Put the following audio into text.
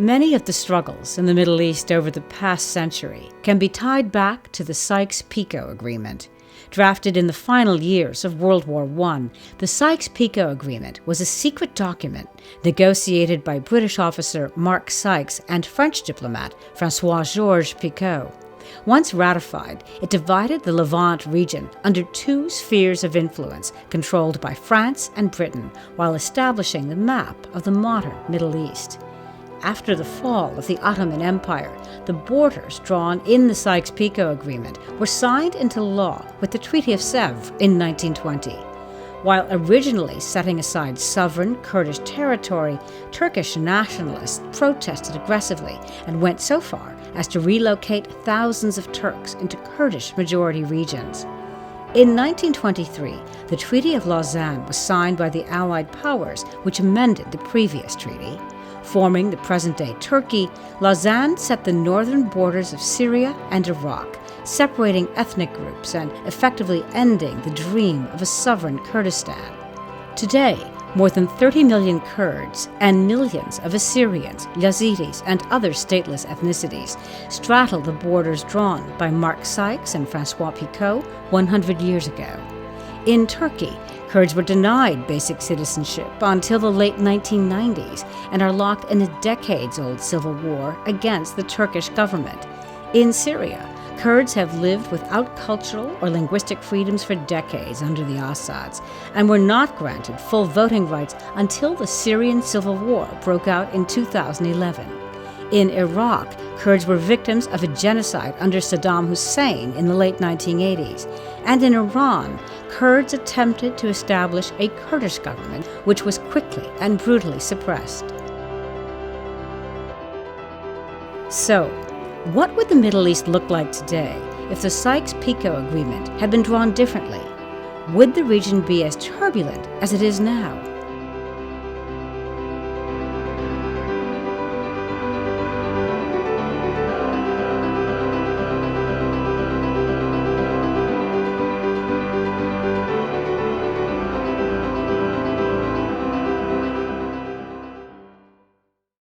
Many of the struggles in the Middle East over the past century can be tied back to the Sykes-Picot Agreement. Drafted in the final years of World War I, the Sykes-Picot Agreement was a secret document negotiated by British officer Mark Sykes and French diplomat François-Georges Picot. Once ratified, it divided the Levant region under two spheres of influence controlled by France and Britain, while establishing the map of the modern Middle East. After the fall of the Ottoman Empire, the borders drawn in the Sykes-Picot Agreement were signed into law with the Treaty of Sèvres in 1920. While originally setting aside sovereign Kurdish territory, Turkish nationalists protested aggressively and went so far as to relocate thousands of Turks into Kurdish-majority regions. In 1923, the Treaty of Lausanne was signed by the Allied powers, which amended the previous treaty. Forming the present-day Turkey, Lausanne set the northern borders of Syria and Iraq, separating ethnic groups and effectively ending the dream of a sovereign Kurdistan. Today, more than 30 million Kurds and millions of Assyrians, Yazidis, and other stateless ethnicities straddle the borders drawn by Mark Sykes and François-Picot 100 years ago. In Turkey, Kurds were denied basic citizenship until the late 1990s and are locked in a decades-old civil war against the Turkish government. In Syria, Kurds have lived without cultural or linguistic freedoms for decades under the Assads and were not granted full voting rights until the Syrian civil war broke out in 2011. In Iraq, Kurds were victims of a genocide under Saddam Hussein in the late 1980s. And in Iran, Kurds attempted to establish a Kurdish government, which was quickly and brutally suppressed. So, what would the Middle East look like today if the Sykes-Picot Agreement had been drawn differently? Would the region be as turbulent as it is now?